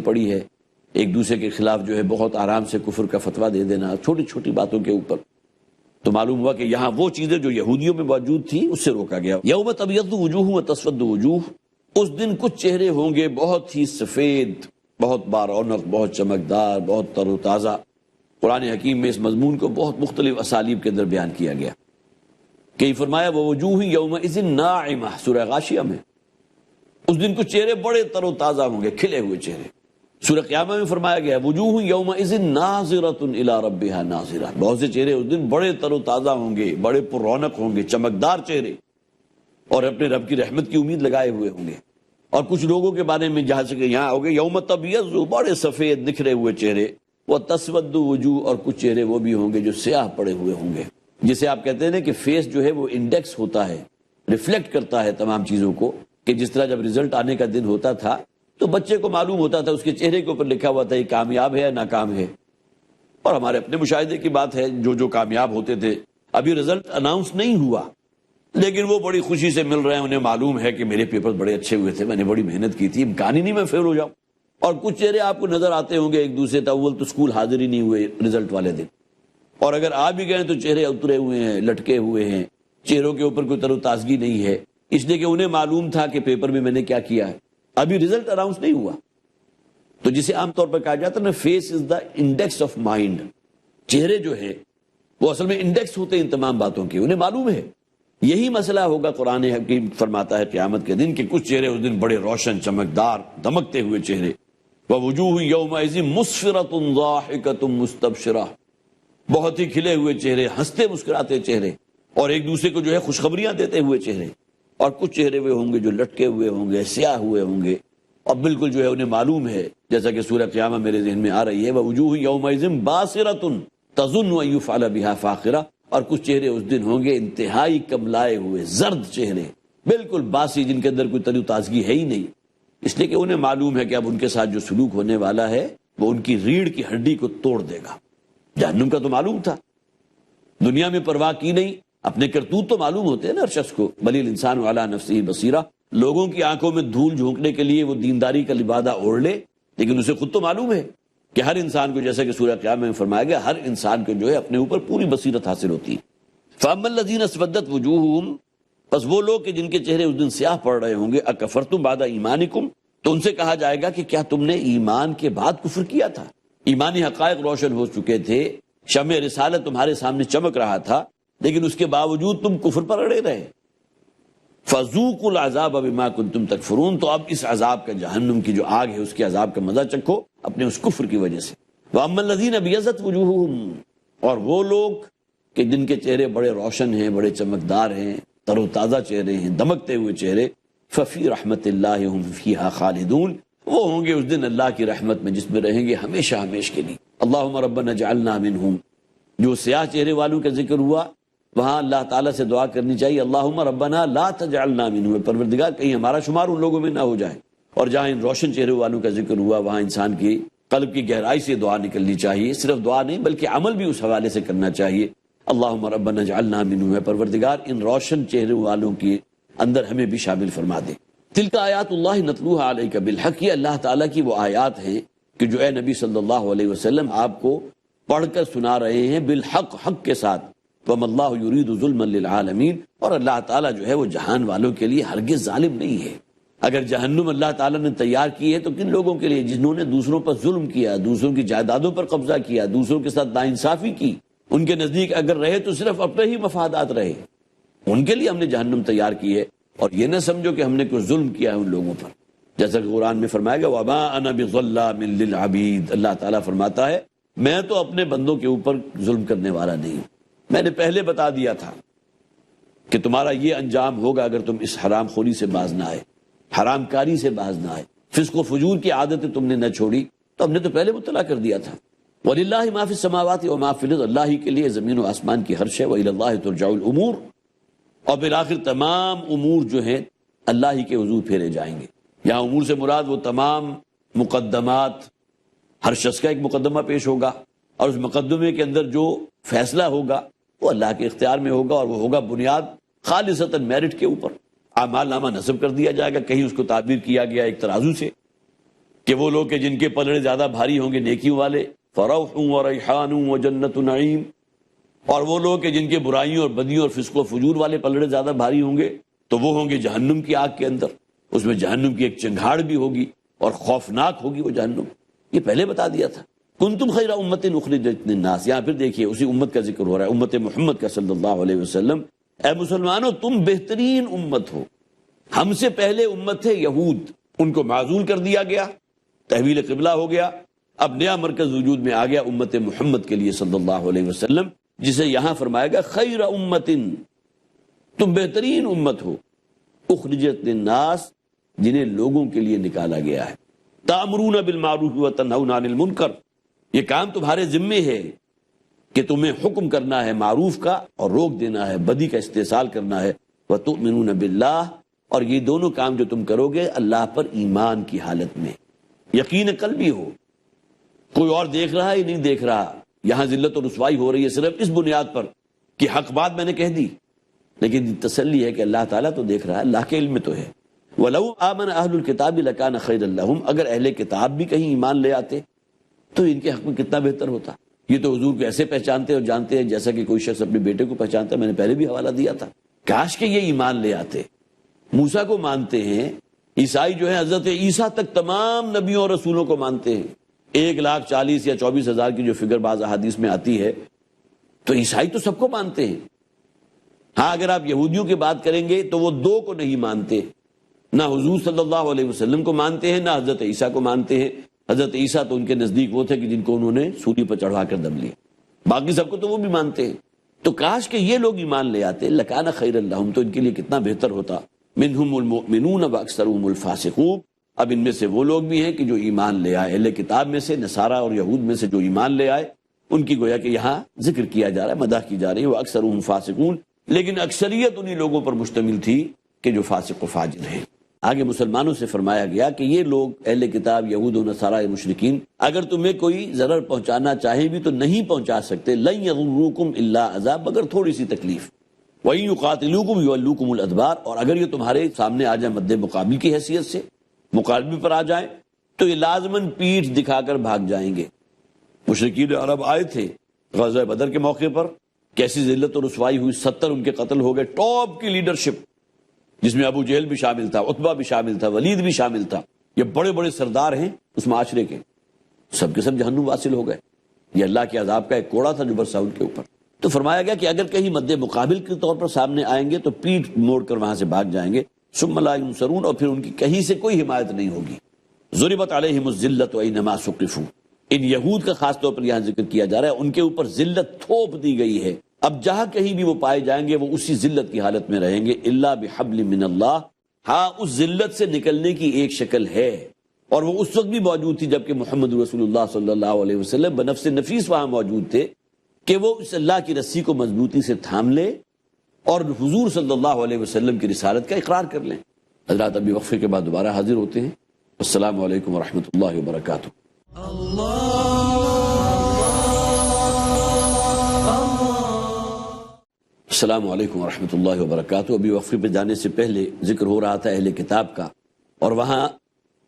پڑی ہے، ایک دوسرے کے خلاف جو ہے بہت آرام سے کفر کا فتویٰ دے دینا چھوٹی چھوٹی باتوں کے اوپر، تو معلوم ہوا کہ یہاں وہ چیزیں جو یہودیوں میں موجود تھی اس سے روکا گیا۔ یوم تبیض وجوہ و تسود وجوہ، اس دن کچھ چہرے ہوں گے بہت ہی سفید، بہت بارونق، بہت چمکدار، بہت تر و تازہ۔ قرآن حکیم میں اس مضمون کو بہت مختلف اسالیب کے اندر بیان کیا گیا۔ کہ فرمایا ووجوہ یومئذ ناعمہ، سورہ غاشیہ میں اس دن کچھ چہرے بڑے تر و تازہ ہوں گے، کھلے ہوئے چہرے۔ سورہ قیامہ میں فرمایا گیا وجوہ یومئذ ناظرۃ الی ربہا ناظرہ، بہت سے چہرے اس دن بڑے تر و تازہ ہوں گے، بڑے پر رونق ہوں گے، چمکدار چہرے، اور اپنے رب کی رحمت کی امید لگائے ہوئے ہوں گے۔ اور کچھ لوگوں کے بارے میں جہاں سے کہ یہاں ہوگے یوم تبیض، بڑے سفید نکھرے ہوئے چہرے، وہ تسود وجوہ، اور کچھ چہرے وہ بھی ہوں گے جو سیاہ پڑے ہوئے ہوں گے، جسے آپ کہتے ہیں نا کہ فیس جو ہے وہ انڈیکس ہوتا ہے، ریفلیکٹ کرتا ہے تمام چیزوں کو، کہ جس طرح جب رزلٹ آنے کا دن ہوتا تھا تو بچے کو معلوم ہوتا تھا، اس کے چہرے کے اوپر لکھا ہوا تھا یہ کامیاب ہے یا ناکام ہے۔ اور ہمارے اپنے مشاہدے کی بات ہے، جو کامیاب ہوتے تھے، ابھی رزلٹ اناؤنس نہیں ہوا لیکن وہ بڑی خوشی سے مل رہے ہیں، انہیں معلوم ہے کہ میرے پیپر بڑے اچھے ہوئے تھے، میں نے بڑی محنت کی تھی، امکان ہی نہیں میں فیل ہو جاؤں۔ اور کچھ چہرے آپ کو نظر آتے ہوں گے ایک دوسرے اول تو اسکول حاضر ہی نہیں ہوئے رزلٹ والے دن، اور اگر آ بھی گئے تو چہرے اترے ہوئے ہیں، لٹکے ہوئے ہیں، چہروں کے اوپر کوئی تر و تازگی نہیں ہے، اس لیے کہ انہیں معلوم تھا کہ پیپر میں نے کیا کیا ہے، ابھی رزلٹ اناؤنس نہیں ہوا۔ تو جسے عام طور پر کہا جاتا ہے نا face is the index of mind, چہرے جو ہے وہ اصل میں انڈیکس ہوتے ہیں ان تمام باتوں کے، انہیں معلوم ہے۔ یہی مسئلہ ہوگا، قرآن حکیم فرماتا ہے قیامت کے دن کہ کچھ چہرے اس دن بڑے روشن، چمکدار، دمکتے ہوئے چہرے، وَوُجُوهٌ يَوْمَئِذٍ مُسْفِرَةٌ ضَاحِكَةٌ مُسْتَبْشِرَةٌ، بہت ہی کھلے ہوئے چہرے، ہنستے مسکراتے چہرے، اور ایک دوسرے کو جو ہے خوشخبریاں دیتے ہوئے چہرے۔ اور کچھ چہرے وہ ہوں گے جو لٹکے ہوئے ہوں گے، سیاہ ہوئے ہوں گے، اور بالکل جو ہے انہیں معلوم ہے، جیسا کہ سورہ قیامہ میرے ذہن میں آ رہی ہے وَوُجُوهٌ يَوْمَئِذٍ بَاسِرَةٌ تَظُنُّ أَن يُفْعَلَ بِهَا فَاقِرَةٌ، اور کچھ چہرے اس دن ہوں گے انتہائی کملائے ہوئے، زرد چہرے، بالکل باسی، جن کے اندر کوئی تر و تازگی ہے ہی نہیں، اس لیے کہ انہیں معلوم ہے کہ اب ان کے ساتھ جو سلوک ہونے والا ہے وہ ان کی ریڑھ کی ہڈی کو توڑ دے گا۔ جہنم کا تو معلوم تھا، دنیا میں پرواہ کی نہیں، اپنے کرتوت تو معلوم ہوتے ہیں نا ہر شخص کو، بل الانسان علی نفسہ بصیرہ، لوگوں کی آنکھوں میں دھول جھونکنے کے لیے وہ دینداری کا لبادہ اوڑھ لے، لیکن اسے خود تو معلوم ہے کہ ہر انسان کو، جیسا کہ سورہ قیامہ میں فرمایا گیا، ہر انسان کو جو ہے اپنے اوپر پوری بصیرت حاصل ہوتی ہے۔ فَأَمَّا الَّذِينَ اسْوَدَّتْ وُجُوهُهُمْ، بس وہ لوگ کہ جن کے چہرے اس دن سیاہ پڑ رہے ہوں گے، اکفرتم بعد ایمانکم، تو ان سے کہا جائے گا کہ کیا تم نے ایمان کے بعد کفر کیا تھا؟ ایمانی حقائق روشن ہو چکے تھے، شمع رسالت تمہارے سامنے چمک رہا تھا، لیکن اس کے باوجود تم کفر پر اڑے رہے۔ فَذُوقُوا الْعَذَابَ بِمَا كُنتُمْ تَكْفُرُونَ، تو اب اس عذاب کا، جہنم کی جو آگ ہے اس کے عذاب کا مزہ چکھو اپنے اس کفر کی وجہ سے۔ وَأَمَّا الَّذِينَ ابْيَضَّتْ وُجُوهُهُمْ، اور وہ لوگ کہ جن کے چہرے بڑے روشن ہیں، بڑے چمکدار ہیں، تر و تازہ چہرے ہیں، دمکتے ہوئے چہرے، فَفِي رَحْمَةِ اللَّهِ هُمْ فِيهَا خَالِدُونَ، وہ ہوں گے اس دن اللہ کی رحمت میں، جس میں رہیں گے ہمیشہ ہمیشہ کے لیے۔ اللہم ربنا اجعلنا منہم، جو سیاہ چہرے والوں کا ذکر ہوا وہاں اللہ تعالیٰ سے دعا کرنی چاہیے، اللہم ربنا لا تجعلنا منہم، پروردگار کہیں ہمارا شمار ان لوگوں میں نہ ہو جائے۔ اور جہاں ان روشن چہرے والوں کا ذکر ہوا وہاں انسان کی قلب کی گہرائی سے دعا نکلنی چاہیے، صرف دعا نہیں بلکہ عمل بھی اس حوالے سے کرنا چاہیے۔ اللہم ربنا اجعلنا منہم، پروردگار ان روشن چہرے والوں کے اندر ہمیں بھی شامل فرما دے۔ تلک آیات اللہ نتلوها علیک بالحق، یہ اللہ تعالیٰ کی وہ آیات ہیں کہ جو اے نبی صلی اللہ علیہ وسلم آپ کو پڑھ کر سنا رہے ہیں، بالحق، حق کے ساتھ۔ وَمَا اللَّهُ يُرِيدُ ظُلْمًا لِلْعَالَمِينَ، اور اللہ تعالیٰ جو ہے وہ جہان والوں کے لیے ہرگز ظالم نہیں ہے۔ اگر جہنم اللہ تعالیٰ نے تیار کی ہے تو کن لوگوں کے لیے؟ جنہوں نے دوسروں پر ظلم کیا، دوسروں کی جائیدادوں پر قبضہ کیا، دوسروں کے ساتھ ناانصافی کی، ان کے نزدیک اگر رہے تو صرف اپنے ہی مفادات رہے، ان کے لیے ہم نے جہنم تیار کی ہے۔ اور یہ نہ سمجھو کہ ہم نے کوئی ظلم کیا ہے ان لوگوں پر، جیسا کہ قرآن میں فرمایا گیا وَمَا أَنَا بِظَلَّامٍ لِلْعَبِيدِ، اللہ تعالیٰ فرماتا ہے میں تو اپنے بندوں کے اوپر ظلم کرنے والا نہیں ہوں، میں نے پہلے بتا دیا تھا کہ تمہارا یہ انجام ہوگا اگر تم اس حرام خوری سے باز نہ آئے، حرام کاری سے باز نہ آئے، فسق و فجور کی عادتیں تم نے نہ چھوڑی، تو ہم نے تو پہلے مطلع کر دیا تھا۔ وَلِلَّهِ مَا فِي السَّمَاوَاتِ وَمَا فِي الْأَرْضِ، اللہ ہی کے لیے زمین و آسمان کی ہر شے، وَإِلَى اللَّهِ تُرْجَعُ الْأُمُورُ، اور بالآخر تمام امور جو ہیں اللہ ہی کے حضور پھیرے جائیں گے۔ یہاں امور سے مراد وہ تمام مقدمات، ہر شخص کا ایک مقدمہ پیش ہوگا، اور اس مقدمے کے اندر جو فیصلہ ہوگا وہ اللہ کے اختیار میں ہوگا، اور وہ ہوگا بنیاد خالصتاً میرٹ کے اوپر۔ اعمال نامہ نصب کر دیا جائے گا، کہیں اس کو تعبیر کیا گیا ایک ترازو سے، کہ وہ لوگ کہ جن کے پلڑے زیادہ بھاری ہوں گے نیکیوں والے، فروح و ریحان و جنت نعیم، اور وہ لوگ کہ جن کے برائیوں اور بدیوں اور فسق و فجور والے پلڑے زیادہ بھاری ہوں گے تو وہ ہوں گے جہنم کی آگ کے اندر، اس میں جہنم کی ایک چنگھاڑ بھی ہوگی اور خوفناک ہوگی وہ جہنم۔ یہ پہلے بتا دیا تھا۔ کنتم خیر امت اخرجت للناس، یہاں پھر دیکھیے اسی امت کا ذکر ہو رہا ہے، امت محمد کا صلی اللہ علیہ وسلم۔ اے مسلمانوں تم بہترین امت ہو، ہم سے پہلے امت تھے یہود، ان کو معزول کر دیا گیا، تحویل قبلہ ہو گیا، اب نیا مرکز وجود میں آ گیا امت محمد کے لیے صلی اللہ علیہ وسلم، جسے یہاں فرمایا گیا خیر امت، تم بہترین امت ہو، اخرجت للناس، جنہیں لوگوں کے لیے نکالا گیا ہے، تأمرون بالمعروف وتنہون عن المنکر، یہ کام تمہارے ذمے ہے کہ تمہیں حکم کرنا ہے معروف کا اور روک دینا ہے بدی کا استحصال کرنا ہے، وتؤمنون باللہ، اور یہ دونوں کام جو تم کرو گے اللہ پر ایمان کی حالت میں، یقین قلبی ہو، کوئی اور دیکھ رہا ہے یا نہیں دیکھ رہا، یہاں ذلت اور رسوائی ہو رہی ہے صرف اس بنیاد پر کہ حق بات میں نے کہہ دی، لیکن تسلی ہے کہ اللہ تعالیٰ تو دیکھ رہا ہے، اللہ کے علم میں تو ہے۔ وَلَوْ آمَنَ أَهْلُ الْكِتَابِ لَكَانَ خَيْرًا لَهُمْ، اگر اہل کتاب بھی کہیں ایمان لے آتے تو ان کے حق میں کتنا بہتر ہوتا۔ یہ تو حضور کو ایسے پہچانتے اور جانتے ہیں جیسا کہ کوئی شخص اپنے بیٹے کو پہچانتا ہے، میں نے پہلے بھی حوالہ دیا تھا، کاش کہ یہ ایمان لے آتے۔ موسیٰ کو مانتے ہیں، عیسائی جو ہے حضرت عیسیٰ تک تمام نبیوں اور رسولوں کو مانتے ہیں، 1,40,000 یا 24,000 کی جو فگر بعض احادیث میں آتی ہے، تو عیسائی تو سب کو مانتے ہیں۔ ہاں اگر آپ یہودیوں کی بات کریں گے تو وہ دو کو نہیں مانتے، نہ حضور صلی اللہ علیہ وسلم کو مانتے ہیں، نہ حضرت عیسیٰ کو مانتے ہیں۔ حضرت عیسیٰ تو ان کے نزدیک وہ تھے کہ جن کو انہوں نے سولی پر چڑھا کر دم لیا، باقی سب کو تو وہ بھی مانتے ہیں۔ تو کاش کہ یہ لوگ ایمان لے آتے، لکان خیر لہم، تو ان کے لیے کتنا بہتر ہوتا۔ منہم المؤمنون واکثرهم الفاسقون، اب ان میں سے وہ لوگ بھی ہیں کہ جو ایمان لے آئے، اہل کتاب میں سے، نصارہ اور یہود میں سے جو ایمان لے آئے، ان کی گویا کہ یہاں ذکر کیا جا رہا ہے، مدح کی جا رہی ہے، واکثرهم فاسقون، لیکن اکثریت انہی لوگوں پر مشتمل تھی کہ جو فاسق و فاجر ہیں۔ آگے مسلمانوں سے فرمایا گیا کہ یہ لوگ اہل کتاب یہود و نصارہ مشرکین اگر تمہیں کوئی ضرر پہنچانا چاہیں بھی تو نہیں پہنچا سکتے، لن یضروکم الا اذى، مگر تھوڑی سی تکلیف، وَإِن يُقَاتِلُوكُمْ يُوَلُّوكُمُ الْأَدْبَارَ، اور اگر یہ تمہارے سامنے آ جائیں مد مقابل کی حیثیت سے، مقابلے پر آ جائیں تو یہ لازماً پیٹھ دکھا کر بھاگ جائیں گے۔ مشرکین عرب آئے تھے غزوہ بدر کے موقع پر، کیسی ذلت اور رسوائی ہوئی، 70 ان کے قتل ہو گئے، ٹاپ کی لیڈرشپ جس میں ابو جہل بھی شامل تھا، عتبہ بھی شامل تھا، ولید بھی شامل تھا، یہ بڑے بڑے سردار ہیں اس معاشرے کے، سب کے سب جہنم واصل ہو گئے۔ یہ اللہ کے عذاب کا ایک کوڑا تھا جو برسا ان کے اوپر۔ تو فرمایا گیا کہ اگر کہیں مد مقابل کے طور پر سامنے آئیں گے تو پیٹھ موڑ کر وہاں سے بھاگ جائیں گے، ثم لا ینصرون، اور پھر ان کی کہیں سے کوئی حمایت نہیں ہوگی۔ ضربت علیہم الذلۃ اینما ثقفوا، ان یہود کا خاص طور پر یہاں ذکر کیا جا رہا ہے، ان کے اوپر ذلت تھوپ دی گئی ہے، اب جہاں کہیں بھی وہ پائے جائیں گے وہ اسی ذلت کی حالت میں رہیں گے، الا بحبل من اللہ، ہاں اس ذلت سے نکلنے کی ایک شکل ہے، اور وہ اس وقت بھی موجود تھی جبکہ محمد رسول اللہ صلی اللہ علیہ وسلم بنفس نفیس وہاں موجود تھے، کہ وہ اس اللہ کی رسی کو مضبوطی سے تھام لے اور حضور صلی اللہ علیہ وسلم کی رسالت کا اقرار کر لیں۔ حضرات ابھی وقفے کے بعد دوبارہ حاضر ہوتے ہیں۔ السلام علیکم ورحمۃ اللہ وبرکاتہ۔ السلام علیکم ورحمۃ اللہ وبرکاتہ۔ ابھی وقفے پہ جانے سے پہلے ذکر ہو رہا تھا اہل کتاب کا، اور وہاں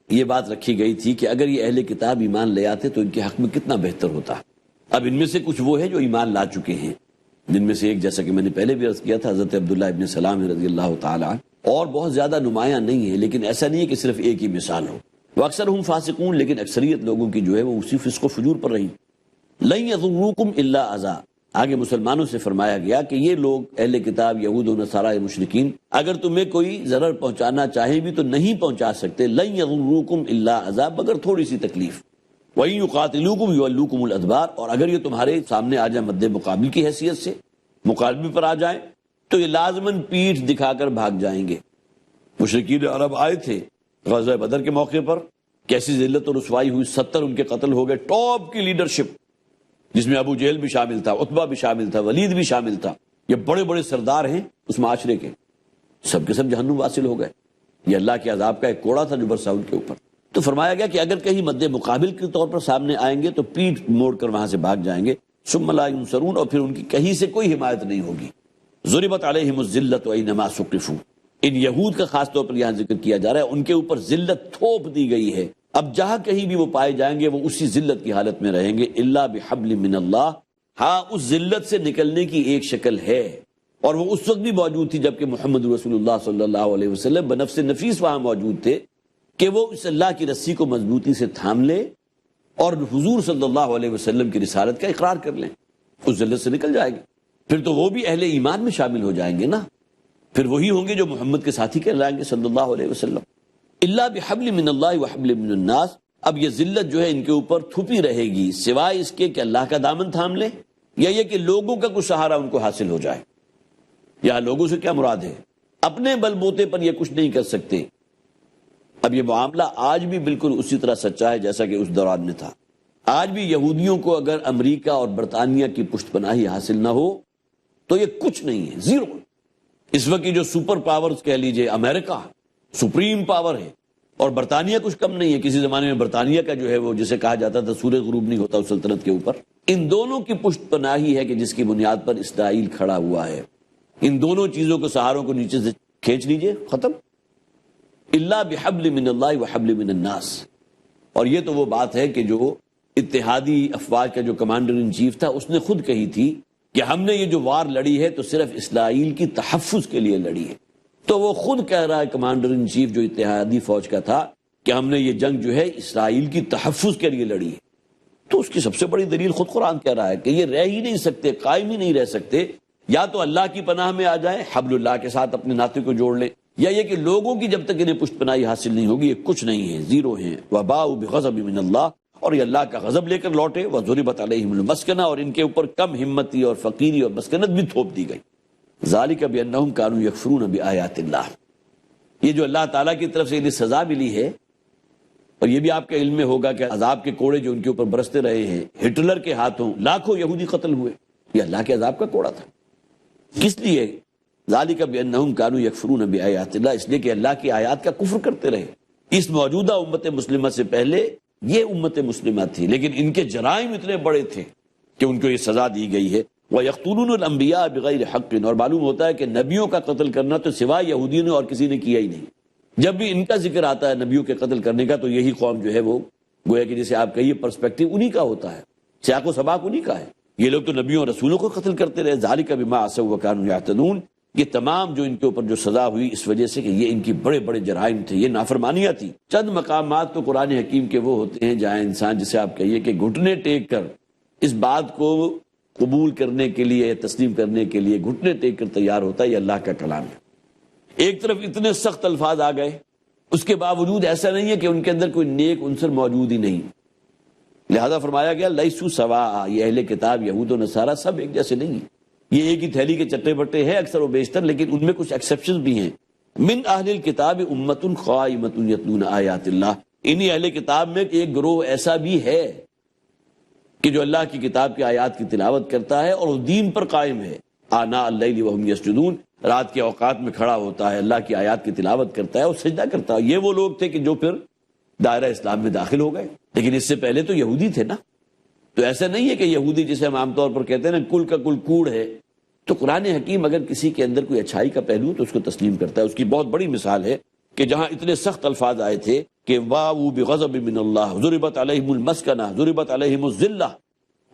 یہ بات رکھی گئی تھی کہ اگر یہ اہل کتاب ایمان لے آتے تو ان کے حق میں کتنا بہتر ہوتا۔ اب ان میں سے کچھ وہ ہیں جو ایمان لا چکے ہیں، جن میں سے ایک جیسا کہ میں نے پہلے بھی عرض کیا تھا حضرت عبداللہ ابن سلام رضی اللہ تعالیٰ عنہ، اور بہت زیادہ نمایاں نہیں ہے، لیکن ایسا نہیں ہے کہ صرف ایک ہی مثال ہو۔ واکثرهم فاسقون، لیکن اکثریت لوگوں کی جو ہے وہ اسی فسق و فجور پر رہی۔ لن یضروکم الا اذى، آگے مسلمانوں سے فرمایا گیا کہ یہ لوگ اہل کتاب یہود و نصارہ مشرکین اگر تمہیں کوئی ضرر پہنچانا چاہیں بھی تو نہیں پہنچا سکتے، لن یضروکم الا اذى، مگر تھوڑی سی تکلیف، وَإِن يُقَاتِلُوكُمْ يُوَلُّوكُمُ الْأَدْبَارَ، اور اگر یہ تمہارے سامنے آ جائیں مد مقابل کی حیثیت سے، مقابلے پر آ جائیں تو یہ لازماً پیٹھ دکھا کر بھاگ جائیں گے۔ مشرکین عرب آئے تھے غزوہ بدر کے موقع پر، کیسی ذلت اور رسوائی ہوئی، 70 ان کے قتل ہو گئے، ٹاپ کی لیڈرشپ جس میں ابو جہل بھی شامل تھا، عتبہ بھی شامل تھا، ولید بھی شامل تھا، یہ بڑے بڑے سردار ہیں اس معاشرے کے، سب کے سب جہنم واصل ہو گئے۔ یہ اللہ کے عذاب کا ایک کوڑا تھا جو برسا ان کے اوپر۔ تو فرمایا گیا کہ اگر کہیں مد مقابل کے طور پر سامنے آئیں گے تو پیٹھ موڑ کر وہاں سے بھاگ جائیں گے، ثم لا ینصرون، اور پھر ان کی کہیں سے کوئی حمایت نہیں ہوگی۔ ضربت علیہم الذلۃ اینما ثقفوا، ان یہود کا خاص طور پر یہاں ذکر کیا جا رہا ہے، ان کے اوپر ذلت تھوپ دی گئی ہے، اب جہاں کہیں بھی وہ پائے جائیں گے وہ اسی ذلت کی حالت میں رہیں گے، الا بحبل من اللہ، ہاں اس ذلت سے نکلنے کی ایک شکل ہے، اور وہ اس وقت بھی موجود تھی جبکہ محمد رسول اللہ صلی اللہ علیہ وسلم بنفس نفیس وہاں موجود تھے، کہ وہ اس اللہ کی رسی کو مضبوطی سے تھام لے اور حضور صلی اللہ علیہ وسلم کی رسالت کا اقرار کر لیں، اس ذلت سے نکل جائے گے، پھر تو وہ بھی اہل ایمان میں شامل ہو جائیں گے نا، پھر وہی ہوں گے جو محمد کے ساتھی کہلائیں گے صلی اللہ علیہ وسلم۔ الا بحبل من اللہ وحبل من الناس، اب یہ ذلت جو ہے ان کے اوپر تھپی رہے گی سوائے اس کے کہ اللہ کا دامن تھام لے، یا یہ کہ لوگوں کا کچھ سہارا ان کو حاصل ہو جائے۔ یا لوگوں سے کیا مراد ہے؟ اپنے بل بوتے پر یہ کچھ نہیں کر سکتے۔ اب یہ معاملہ آج بھی بالکل اسی طرح سچا ہے جیسا کہ اس دوران میں تھا۔ آج بھی یہودیوں کو اگر امریکہ اور برطانیہ کی پشت پناہی حاصل نہ ہو تو یہ کچھ نہیں ہے، زیرو۔ اس وقت کی جو سپر پاورز کہہ لیجئے، امریکہ سپریم پاور ہے اور برطانیہ کچھ کم نہیں ہے۔ کسی زمانے میں برطانیہ کا جو ہے وہ جسے کہا جاتا تھا سورج غروب نہیں ہوتا اس سلطنت کے اوپر، ان دونوں کی پشت پناہی ہے کہ جس کی بنیاد پر اسرائیل کھڑا ہوا ہے۔ ان دونوں چیزوں کو سہاروں کو نیچے سے کھینچ لیجئے، ختم۔ الا بحبل من اللہ وحبل من الناس، اور یہ تو وہ بات ہے کہ جو اتحادی افواج کا جو کمانڈر ان چیف تھا اس نے خود کہی تھی کہ ہم نے یہ جو وار لڑی ہے تو صرف اسرائیل کی تحفظ کے لیے لڑی ہے۔ تو وہ خود کہہ رہا ہے کمانڈر ان چیف جو اتحادی فوج کا تھا کہ ہم نے یہ جنگ جو ہے اسرائیل کی تحفظ کے لیے لڑی ہے۔ تو اس کی سب سے بڑی دلیل خود قرآن کہہ رہا ہے کہ یہ رہ ہی نہیں سکتے، قائم ہی نہیں رہ سکتے، یا تو اللہ کی پناہ میں آ جائیں، حبل اللہ کے ساتھ اپنے ناطے کو جوڑ لیں، یا یہ کہ لوگوں کی جب تک انہیں پشت پناہی حاصل نہیں ہوگی یہ کچھ نہیں ہے، زیرو ہیں۔ وباؤ بغضب من اللہ، اور یہ اللہ کا غضب لے کر لوٹے، وضربت علیہم المسکنہ، اور ان کے اوپر کم ہمتی اور فقیری اور مسکنت بھی تھوپ دی گئی۔ ذالک بانہم کانوا یکفرون بآیات اللہ، یہ جو اللہ تعالیٰ کی طرف سے انہیں سزا ملی ہے، اور یہ بھی آپ کے علم میں ہوگا کہ عذاب کے کوڑے جو ان کے اوپر برستے رہے ہیں، ہٹلر کے ہاتھوں لاکھوں یہودی قتل ہوئے، یہ اللہ کے عذاب کا کوڑا تھا۔ کس لیے؟ ذالک بانہم کانوا یکفرون بآیات اللہ، اس لیے کہ اللہ کی آیات کا کفر کرتے رہے۔ اس موجودہ امت مسلمہ سے پہلے یہ امت مسلمہ تھی، لیکن ان کے جرائم اتنے بڑے تھے کہ ان کو یہ سزا دی گئی ہے۔ وَيَقْتُلُونَ الْأَنْبِيَاءَ بِغَيْرِ حَقٍّ، اور معلوم ہوتا ہے کہ نبیوں کا قتل کرنا تو سوائے یہودیوں نے اور کسی نے کیا ہی نہیں۔ جب بھی ان کا ذکر آتا ہے نبیوں کے قتل کرنے کا تو یہی قوم جو ہے وہ گویا کہ جسے آپ کہیے پرسپیکٹو انہی کا ہوتا ہے، سیاق و سباق انہی کا ہے۔ یہ لوگ تو نبیوں اور رسولوں کو قتل کرتے رہے۔ ذَلِكَ بِمَا عَصَوا وَكَانُوا يَعْتَدُونَ، یہ تمام جو ان کے اوپر جو سزا ہوئی اس وجہ سے کہ یہ ان کی بڑے بڑے جرائم تھے، یہ نافرمانیاں تھی۔ چند مقامات تو قرآن حکیم کے وہ ہوتے ہیں جہاں انسان جسے آپ کہیے کہ گھٹنے ٹیک کر اس بات کو قبول کرنے کے لیے، تسلیم کرنے کے لیے گھٹنے ٹیک کر تیار ہوتا ہے۔ یہ اللہ کا کلام ہے۔ ایک طرف اتنے سخت الفاظ آ گئے، اس کے باوجود ایسا نہیں ہے کہ ان کے اندر کوئی نیک عنصر موجود ہی نہیں، لہذا فرمایا گیا لیسوا سواء، یہ اہل کتاب یہود و نصارہ سب ایک جیسے نہیں ہیں، یہ ایک ہی تھیلی کے چٹے بٹے ہیں اکثر و بیشتر، لیکن ان میں کچھ ایکسیپشن بھی ہیں۔ من اہل الکتاب امۃ قائمۃ یتلون آیات اللہ، انہی اہل کتاب میں ایک گروہ ایسا بھی ہے کہ جو اللہ کی کتاب کی آیات کی تلاوت کرتا ہے اور اس دین پر قائم ہے۔ آناء اللیل وہم یسجدون، رات کے اوقات میں کھڑا ہوتا ہے، اللہ کی آیات کی تلاوت کرتا ہے اور سجدہ کرتا ہے۔ یہ وہ لوگ تھے کہ جو پھر دائرہ اسلام میں داخل ہو گئے، لیکن اس سے پہلے تو یہودی تھے نا۔ تو ایسا نہیں ہے کہ یہودی جسے ہم عام طور پر کہتے ہیں نا کل کا کل کوڑ ہے، تو قرآن حکیم اگر کسی کے اندر کوئی اچھائی کا پہلو تو اس کو تسلیم کرتا ہے۔ اس کی بہت بڑی مثال ہے کہ جہاں اتنے سخت الفاظ آئے تھے کہ واو بغضب من اللہ ضربت علیہم المسکنہ ضربت علیہم الذلہ،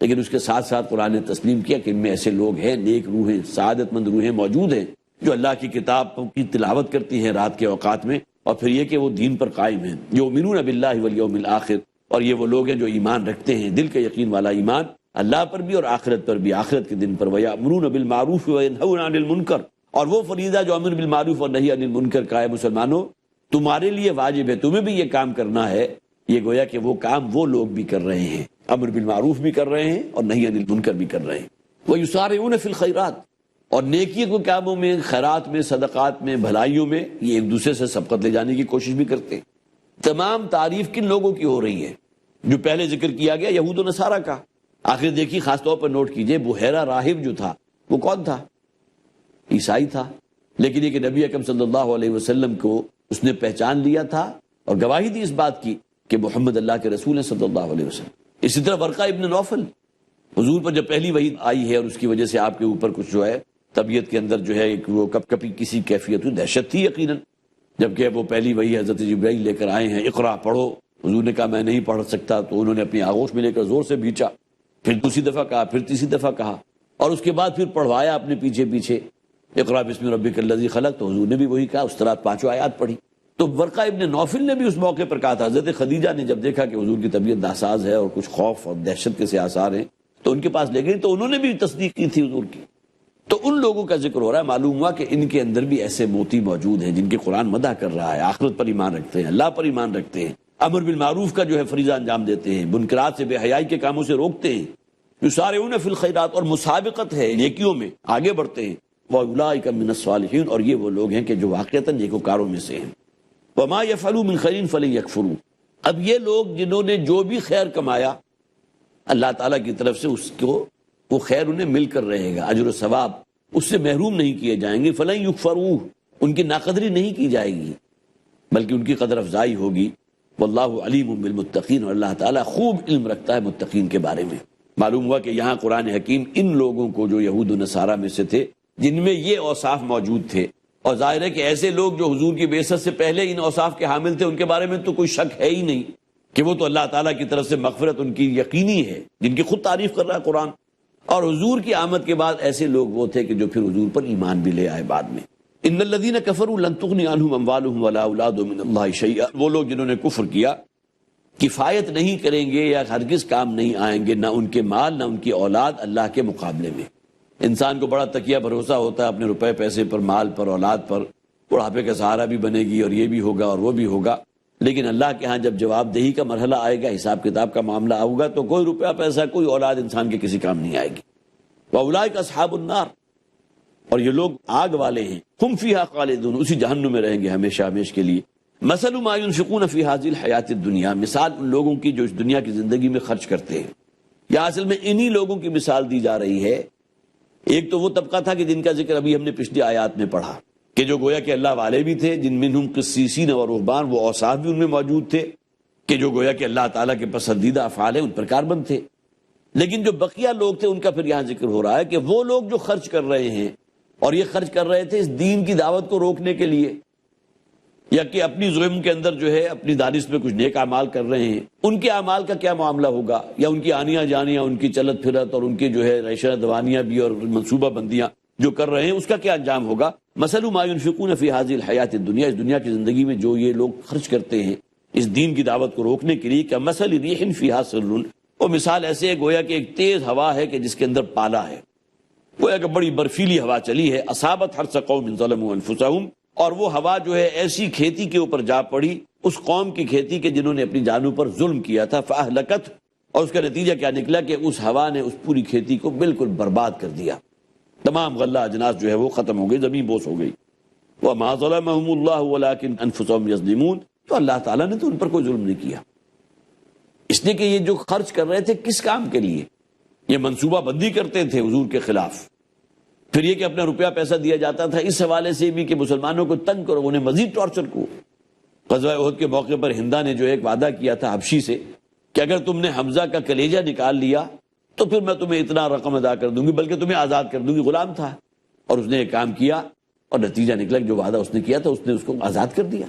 لیکن اس کے ساتھ ساتھ قرآن نے تسلیم کیا کہ ان میں ایسے لوگ ہیں، نیک روحیں، سعادت مند روحیں موجود ہیں جو اللہ کی کتاب کی تلاوت کرتی ہیں رات کے اوقات میں، اور پھر یہ کہ وہ دین پر قائم ہیں، یؤمنون باللہ والیوم الآخر، اور یہ وہ لوگ ہیں جو ایمان رکھتے ہیں، دل کا یقین والا ایمان، اللہ پر بھی اور آخرت پر بھی، آخرت کے دن پر۔ وَيَأْمُرُونَ بِالْمَعْرُوفِ وَيَنْهَوْنَ عَنِ الْمُنْكَرِ، اور وہ فریضہ جو امر بالمعروف اور نہی عن المنکر کا ہے، مسلمانوں تمہارے لیے واجب ہے، تمہیں بھی یہ کام کرنا ہے۔ یہ گویا کہ وہ کام وہ لوگ بھی کر رہے ہیں، امر بالمعروف بھی کر رہے ہیں اور نہی عن المنکر بھی کر رہے ہیں۔ وَيُسَارِعُونَ فِي الْخَيْرَاتِ، اور نیکی کے کاموں میں، خیرات میں، صدقات میں، بھلائیوں میں یہ ایک دوسرے سے سبقت لے جانے کی کوشش بھی کرتے ہیں۔ تمام تعریف کن لوگوں کی ہو رہی ہے؟ جو پہلے ذکر کیا گیا یہود و نصارہ کا۔ آخر دیکھیے، خاص طور پر نوٹ کیجئے، بحیرہ راہب جو تھا وہ کون تھا؟ عیسائی تھا، لیکن یہ کہ نبی اکرم صلی اللہ علیہ وسلم کو اس نے پہچان لیا تھا اور گواہی دی اس بات کی کہ محمد اللہ کے رسول ہیں صلی اللہ علیہ وسلم۔ اسی طرح ورقہ ابن نوفل، حضور پر جب پہلی وحی آئی ہے اور اس کی وجہ سے آپ کے اوپر کچھ جو ہے طبیعت کے اندر جو ہے ایک وہ کپ کپی کسی کیفیت دہشت تھی یقیناً، جبکہ وہ پہلی وحی حضرت جبرائیل لے کر آئے ہیں، اقرا پڑھو، حضور نے کہا میں نہیں پڑھ سکتا، تو انہوں نے اپنی آغوش میں لے کر زور سے بھینچا، پھر دوسری دفعہ کہا، پھر تیسری دفعہ کہا، اور اس کے بعد پھر پڑھوایا اپنے پیچھے پیچھے، اقرا بسم ربک الذی خلق، تو حضور نے بھی وہی کہا، اس طرح 5 آیات پڑھی۔ تو ورقہ ابن نوفل نے بھی اس موقع پر کہا تھا، حضرت خدیجہ نے جب دیکھا کہ حضور کی طبیعت ناساز ہے اور کچھ خوف اور دہشت کے سے آثار ہیں تو ان کے پاس لے گئی، تو انہوں نے بھی تصدیق کی تھی حضور کی۔ تو ان لوگوں کا ذکر ہو رہا ہے، معلوم ہوا کہ ان کے اندر بھی ایسے موتی موجود ہیں جن کے قرآن مدح کر رہا ہے، آخرت پر ایمان رکھتے ہیں، اللہ پر ایمان رکھتے ہیں، امر بالمعروف کا جو ہے فریضہ انجام دیتے ہیں، منکرات سے بے حیائی کے کاموں سے روکتے ہیں، یسارعون فی الخیرات، اور مسابقت ہے نیکیوں میں، آگے بڑھتے ہیں، وَأُولَٰئِکَ مِنَ الصَّالِحِینَ، اور یہ وہ لوگ ہیں کہ جو واقعتاً نیکوکاروں میں سے ہیں۔ وَمَا يَفْعَلُوا مِنْ خَيْرٍ فَلَن يَكْفُرُوا، اب یہ لوگ جنہوں نے جو بھی خیر کمایا اللہ تعالیٰ کی طرف سے اس کو وہ خیر انہیں مل کر رہے گا، اجر و ثواب اس سے محروم نہیں کیے جائیں گے، فَلَن يُكْفَرُوا، ان کی ناقدری نہیں کی جائے گی بلکہ ان کی قدر افزائی ہوگی۔ واللہ علیم بالمتقین، اور اللہ تعالیٰ خوب علم رکھتا ہے متقین کے بارے میں۔ معلوم ہوا کہ یہاں قرآن حکیم ان لوگوں کو جو یہود و نصارہ میں سے تھے جن میں یہ اوصاف موجود تھے، اور ظاہر ہے کہ ایسے لوگ جو حضور کی بعثت سے پہلے ان اوصاف کے حامل تھے ان کے بارے میں تو کوئی شک ہے ہی نہیں کہ وہ تو اللہ تعالیٰ کی طرف سے مغفرت ان کی یقینی ہے، جن کی خود تعریف کر رہا ہے قرآن۔ اور حضور کی آمد کے بعد ایسے لوگ وہ تھے کہ جو پھر حضور پر ایمان بھی لے آئے بعد میں۔ ان الذین کفروا لن تغنی عنہم اموالہم ولا اولادہم من اللہ شیئا، وہ لوگ جنہوں نے کفر کیا کفایت نہیں کریں گے یا ہرگز کام نہیں آئیں گے، نہ ان کے مال نہ ان کی اولاد اللہ کے مقابلے میں۔ انسان کو بڑا تکیہ بھروسہ ہوتا ہے اپنے روپے پیسے پر، مال پر، اولاد پر، بڑھاپے کا سہارا بھی بنے گی اور یہ بھی ہوگا اور وہ بھی ہوگا، لیکن اللہ کے ہاں جب جواب دہی کا مرحلہ آئے گا، حساب کتاب کا معاملہ ہوگا، تو کوئی روپیہ پیسہ کوئی اولاد انسان کے کسی کام نہیں آئے گی۔ وَأُولَٰئِکَ أَصْحَابُ النَّارِ، اور یہ لوگ آگ والے ہیں، ہم فیہا خالدون، اسی جہنم میں رہیں گے ہمیشہ ہمیش کے لیے۔ مثل ما ينفقون فی هذه الحیات الدنیا، مثال ان لوگوں کی جو اس دنیا کی زندگی میں خرچ کرتے ہیں، یا اصل میں انہی لوگوں کی مثال دی جا رہی ہے۔ ایک تو وہ طبقہ تھا کہ جن کا ذکر ابھی ہم نے پچھلی آیات میں پڑھا کہ جو گویا کہ اللہ والے بھی تھے، جن منہم قسیسین و رہبان، وہ اوصاف بھی ان میں موجود تھے کہ جو گویا کہ اللہ تعالیٰ کے پسندیدہ افعال ہیں ان پر کاربند تھے۔ لیکن جو بقیہ لوگ تھے ان کا پھر یہاں ذکر ہو رہا ہے کہ وہ لوگ جو خرچ کر رہے ہیں، اور یہ خرچ کر رہے تھے اس دین کی دعوت کو روکنے کے لیے، یا کہ اپنی ظلم کے اندر جو ہے اپنی دانش میں کچھ نیک اعمال کر رہے ہیں، ان کے اعمال کا کیا معاملہ ہوگا، یا ان کی آنیاں جانیاں، ان کی چلت پھرت اور ان کی جو ہے ریشہ دوانیاں بھی اور منصوبہ بندیاں جو کر رہے ہیں، اس کا کیا انجام ہوگا۔ مثل ما ينفقون فی هذه الحیات الدنیا، اس دنیا کی زندگی میں جو یہ لوگ خرچ کرتے ہیں اس دین کی دعوت کو روکنے کے لیے، کمثل ریح فیہا سر، وہ مثال ایسے ہے گویا کہ ایک تیز ہوا ہے کہ جس کے اندر پالا ہے، گویا کہ بڑی برفیلی ہوا چلی ہے، اصابت حرث قوم ظلموا انفسہم، اور وہ ہوا جو ہے ایسی کھیتی کے اوپر جا پڑی، اس قوم کی کھیتی کے جنہوں نے اپنی جانوں پر ظلم کیا تھا، فاہلکت، اور اس کا نتیجہ کیا نکلا کہ اس ہوا نے اس پوری کھیتی کو بالکل برباد کر دیا، تمام غلہ اجناس جو ہے وہ ختم ہو گئی، زمین بوس ہو گئی۔ وما ظلمهم اللہ ولکن انفسهم یظلمون، تو اللہ تعالیٰ نے تو ان پر کوئی ظلم نہیں کیا، اس لیے کہ یہ جو خرچ کر رہے تھے کس کام کے لیے، یہ منصوبہ بندی کرتے تھے حضور کے خلاف، پھر یہ کہ اپنا روپیہ پیسہ دیا جاتا تھا اس حوالے سے بھی کہ مسلمانوں کو تنگ کرو، انہیں مزید ٹارچر کو۔ غزوہ احد کے موقع پر ہندا نے جو ایک وعدہ کیا تھا حبشی سے کہ اگر تم نے حمزہ کا کلیجہ نکال لیا تو پھر میں تمہیں اتنا رقم ادا کر دوں گی، بلکہ تمہیں آزاد کر دوں گی، غلام تھا، اور اس نے ایک کام کیا اور نتیجہ نکلا کہ جو وعدہ اس نے کیا تھا اس نے اس کو آزاد کر دیا،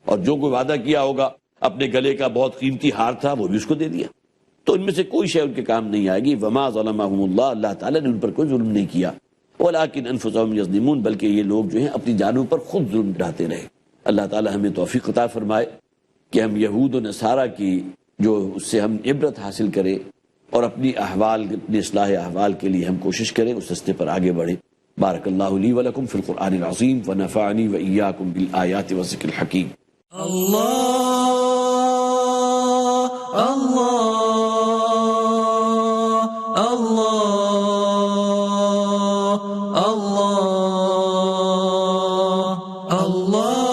اور جو کوئی وعدہ کیا ہوگا اپنے گلے کا بہت قیمتی ہار تھا وہ بھی اس کو دے دیا۔ تو ان میں سے کوئی شے ان کے کام نہیں آئے گی۔ وما ظلمهم اللہ، اللہ تعالیٰ نے ان پر کوئی ظلم نہیں کیا، ولیکن انفسهم یظلمون، بلکہ یہ لوگ جو ہیں اپنی جانوں پر خود ظلم ڈھاتے رہے۔ اللہ تعالیٰ ہمیں توفیق عطا فرمائے کہ ہم یہود و نصارہ کی جو اس سے ہم عبرت حاصل کریں اور اپنی احوال، اپنی اصلاح احوال کے لیے ہم کوشش کریں، اس راستے پر آگے بڑھیں۔ بارک اللہ لی ولکم فی القرآن العظیم ونفعنی وإیاکم بالآیات والذکر الحکیم۔ اللہ اللہ اللہ اللہ اللہ